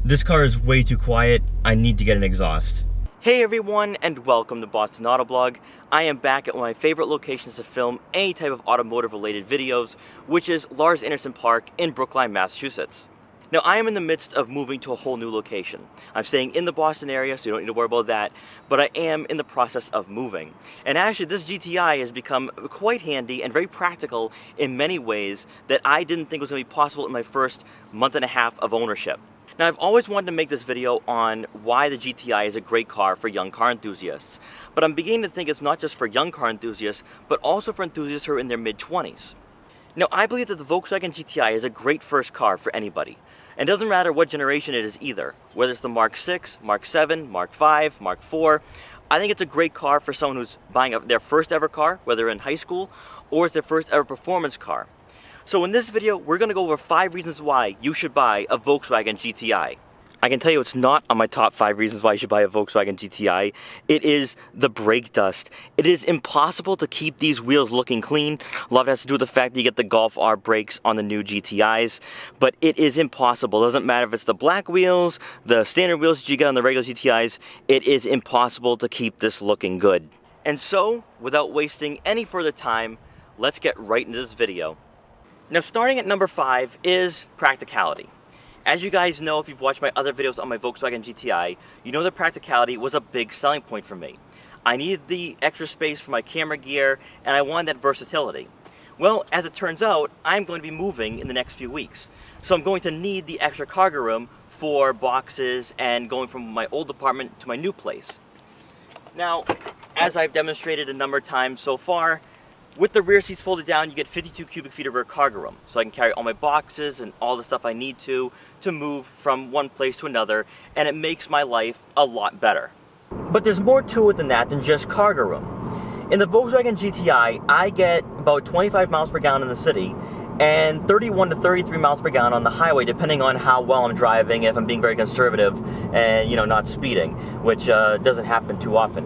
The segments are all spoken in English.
This car is way too quiet. I need to get an exhaust. Hey everyone, and welcome to Boston Autoblog. I am back at one of my favorite locations to film any type of automotive related videos, which is Lars Anderson Park in Brookline, Massachusetts. Now I am in the midst of moving to a whole new location. I'm staying in the Boston area, so you don't need to worry about that, but I am in the process of moving. And actually this GTI has become quite handy and very practical in many ways that I didn't think was going to be possible in my first month and a half of ownership. Now I've always wanted to make this video on why the GTI is a great car for young car enthusiasts, but I'm beginning to think it's not just for young car enthusiasts, but also for enthusiasts who are in their mid-20s. Now I believe that the Volkswagen GTI is a great first car for anybody. And it doesn't matter what generation it is either, whether it's the Mark 6, Mark 7, Mark 5, Mark 4. I think it's a great car for someone who's buying their first ever car, whether in high school or it's their first ever performance car. So in this video, we're going to go over 5 reasons why you should buy a Volkswagen GTI. I can tell you it's not on my top 5 reasons why you should buy a Volkswagen GTI. It is the brake dust. It is impossible to keep these wheels looking clean. A lot of it has to do with the fact that you get the Golf R brakes on the new GTIs, but it is impossible. It doesn't matter if it's the black wheels, the standard wheels that you get on the regular GTIs, it is impossible to keep this looking good. And so, without wasting any further time, let's get right into this video. Now starting at number 5 is practicality. As you guys know, if you've watched my other videos on my Volkswagen GTI, you know that practicality was a big selling point for me. I needed the extra space for my camera gear, and I wanted that versatility. Well, as it turns out, I'm going to be moving in the next few weeks. So I'm going to need the extra cargo room for boxes and going from my old apartment to my new place. Now, as I've demonstrated a number of times so far, with the rear seats folded down, you get 52 cubic feet of rear cargo room, so I can carry all my boxes and all the stuff I need to move from one place to another, and it makes my life a lot better. But there's more to it than that than just cargo room. In the Volkswagen GTI, I get about 25 miles per gallon in the city, and 31 to 33 miles per gallon on the highway, depending on how well I'm driving, if I'm being very conservative and, not speeding, which doesn't happen too often.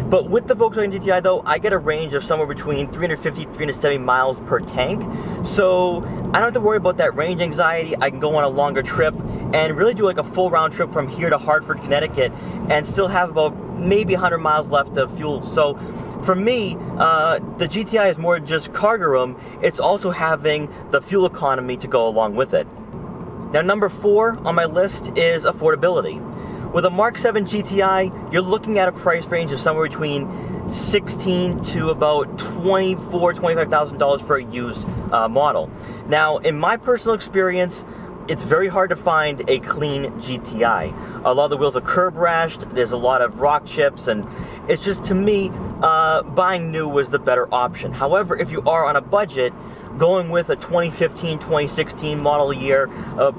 But with the Volkswagen GTI though, I get a range of somewhere between 350 to 370 miles per tank. So I don't have to worry about that range anxiety. I can go on a longer trip and really do like a full round trip from here to Hartford, Connecticut, and still have about maybe 100 miles left of fuel. So for me, the GTI is more than just cargo room, it's also having the fuel economy to go along with it. Now number 4 on my list is affordability. With a Mark 7 GTI, you're looking at a price range of somewhere between $16,000 to about $25,000 for a used model. Now in my personal experience, it's very hard to find a clean GTI. A lot of the wheels are curb rashed, there's a lot of rock chips, and it's just, to me, buying new was the better option. However, if you are on a budget, going with a 2015, 2016 model year,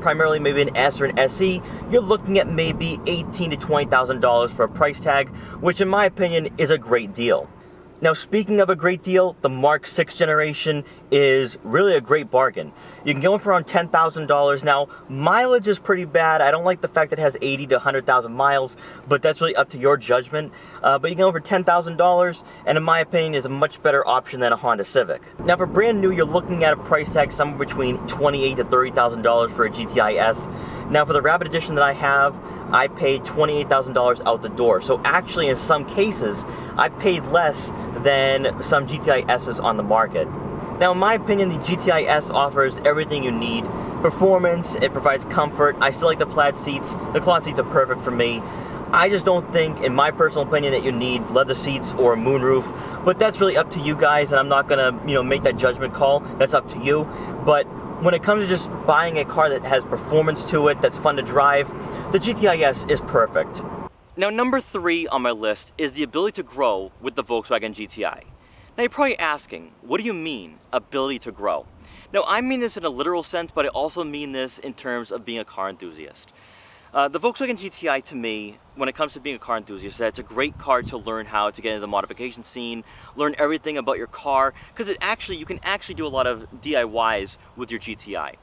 primarily maybe an S or an SE, you're looking at maybe $18,000 to $20,000 for a price tag, which in my opinion is a great deal. Now speaking of a great deal, the Mark 6 generation is really a great bargain. You can go in for around $10,000. Now, mileage is pretty bad. I don't like the fact that it has 80 to 100,000 miles, but that's really up to your judgment. But you can go for $10,000, and in my opinion, is a much better option than a Honda Civic. Now, for brand new, you're looking at a price tag somewhere between $28,000 to $30,000 for a GTI S. Now, for the Rapid Edition that I have, I paid $28,000 out the door. So actually, in some cases, I paid less than some GTI S's on the market. Now, in my opinion, the GTI S offers everything you need. Performance, it provides comfort. I still like the plaid seats. The cloth seats are perfect for me. I just don't think, in my personal opinion, that you need leather seats or a moonroof. But that's really up to you guys, and I'm not gonna, make that judgment call. That's up to you. But when it comes to just buying a car that has performance to it, that's fun to drive, the GTI S is perfect. Now number 3 on my list is the ability to grow with the Volkswagen GTI. Now you're probably asking, what do you mean, ability to grow? Now I mean this in a literal sense, but I also mean this in terms of being a car enthusiast. The Volkswagen GTI, to me, when it comes to being a car enthusiast, it's a great car to learn how to get into the modification scene, learn everything about your car, because you can actually do a lot of DIYs with your GTI.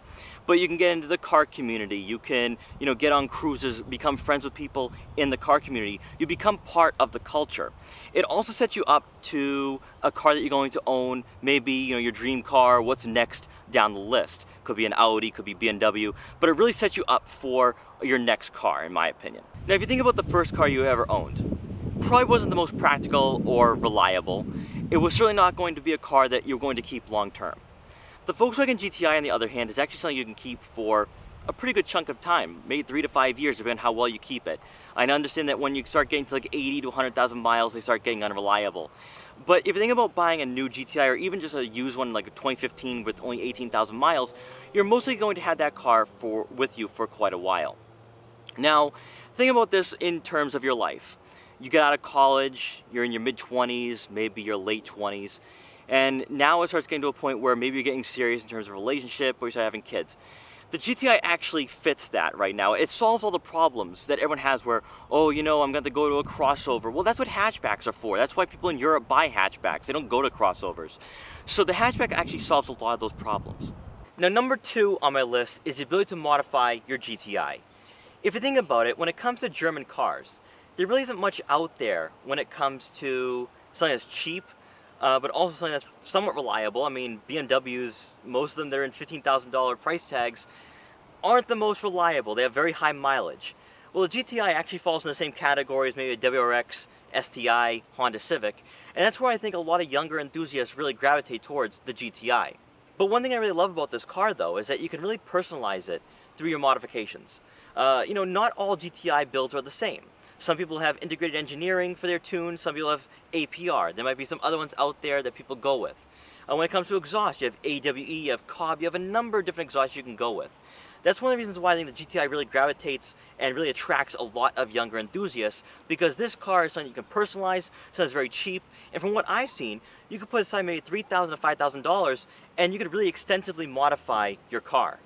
but you can get into the car community. You can, get on cruises, become friends with people in the car community. You become part of the culture. It also sets you up to a car that you're going to own, maybe, your dream car, what's next down the list. Could be an Audi, could be BMW, but it really sets you up for your next car, in my opinion. Now, if you think about the first car you ever owned, probably wasn't the most practical or reliable. It was certainly not going to be a car that you're going to keep long term. The Volkswagen GTI, on the other hand, is actually something you can keep for a pretty good chunk of time, maybe 3 to 5 years, depending on how well you keep it. I understand that when you start getting to like 80 to 100,000 miles, they start getting unreliable. But if you think about buying a new GTI or even just a used one like a 2015 with only 18,000 miles, you're mostly going to have that car with you for quite a while. Now, think about this in terms of your life. You get out of college, you're in your mid-20s, maybe your late 20s, and now it starts getting to a point where maybe you're getting serious in terms of relationship or you start having kids. The GTI actually fits that right now. It solves all the problems that everyone has where, oh, I'm going to go to a crossover. Well, that's what hatchbacks are for. That's why people in Europe buy hatchbacks. They don't go to crossovers. So the hatchback actually solves a lot of those problems. Now, number 2 on my list is the ability to modify your GTI. If you think about it, when it comes to German cars, there really isn't much out there when it comes to something that's cheap, but also something that's somewhat reliable. I mean, BMWs, most of them, they're in $15,000 price tags, aren't the most reliable. They have very high mileage. Well, the GTI actually falls in the same category as maybe a WRX, STI, Honda Civic, and that's where I think a lot of younger enthusiasts really gravitate towards the GTI. But one thing I really love about this car, though, is that you can really personalize it through your modifications. Not all GTI builds are the same. Some people have integrated engineering for their tunes, some people have APR. There might be some other ones out there that people go with. When it comes to exhaust, you have AWE, you have Cobb, you have a number of different exhausts you can go with. That's one of the reasons why I think the GTI really gravitates and really attracts a lot of younger enthusiasts, because this car is something you can personalize, something that's very cheap, and from what I've seen, you could put aside maybe $3,000 to $5,000 and you could really extensively modify your car.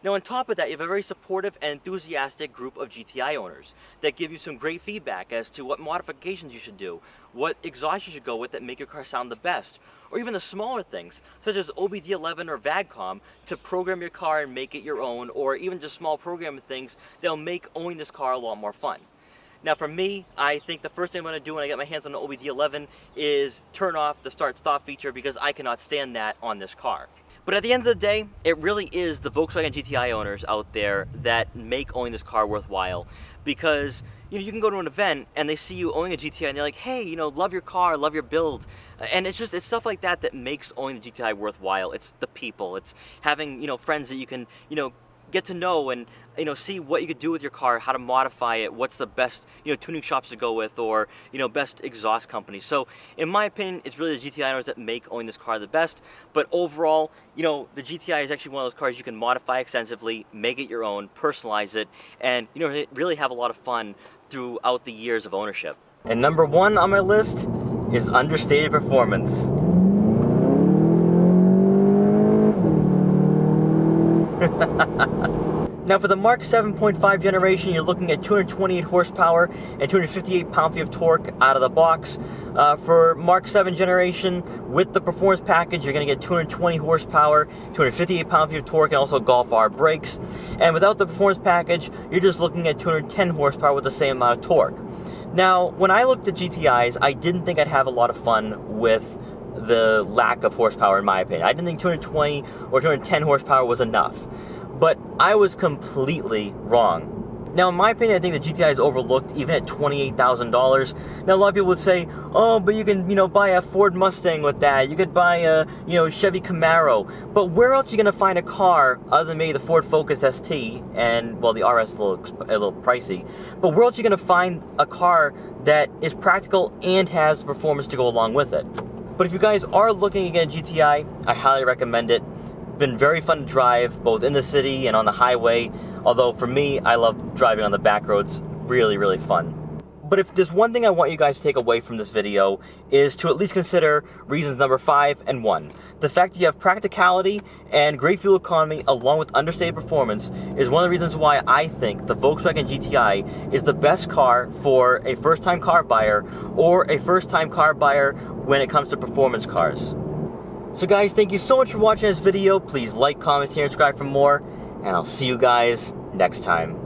Now, on top of that, you have a very supportive and enthusiastic group of GTI owners that give you some great feedback as to what modifications you should do, what exhaust you should go with that make your car sound the best, or even the smaller things, such as OBD11 or VAGCOM, to program your car and make it your own, or even just small programming things that'll make owning this car a lot more fun. Now, for me, I think the first thing I'm going to do when I get my hands on the OBD11 is turn off the start-stop feature, because I cannot stand that on this car. But at the end of the day, it really is the Volkswagen GTI owners out there that make owning this car worthwhile, because you can go to an event and they see you owning a GTI and they're like, hey, love your car, love your build, and it's stuff like that that makes owning the GTI worthwhile. It's the people, it's having friends that you can get to know and see what you could do with your car, how to modify it, what's the best tuning shops to go with, or best exhaust companies. So in my opinion, it's really the GTI owners that make owning this car the best. But overall, the GTI is actually one of those cars you can modify extensively, make it your own, personalize it, and really have a lot of fun throughout the years of ownership. And number 1 on my list is understated performance. Now, for the Mark 7.5 generation, you're looking at 228 horsepower and 258 pound-feet of torque out of the box. For Mark 7 generation, with the performance package, you're going to get 220 horsepower, 258 pound-feet of torque, and also Golf R brakes. And without the performance package, you're just looking at 210 horsepower with the same amount of torque. Now, when I looked at GTIs, I didn't think I'd have a lot of fun with the lack of horsepower, in my opinion. I didn't think 220 or 210 horsepower was enough. But I was completely wrong. Now, in my opinion, I think the GTI is overlooked even at $28,000. Now, a lot of people would say, oh, but you can, buy a Ford Mustang with that. You could buy a, Chevy Camaro. But where else are you going to find a car other than maybe the Ford Focus ST and, well, the RS is a little pricey. But where else are you going to find a car that is practical and has the performance to go along with it? But if you guys are looking to get a GTI, I highly recommend it. Been very fun to drive, both in the city and on the highway. Although for me, I love driving on the back roads. Really, really fun. But if there's one thing I want you guys to take away from this video, is to at least consider reasons number 5 and 1. The fact that you have practicality and great fuel economy along with understated performance is one of the reasons why I think the Volkswagen GTI is the best car for a first-time car buyer, or a first-time car buyer when it comes to performance cars. So guys, thank you so much for watching this video. Please like, comment, and subscribe for more. and I'll see you guys next time.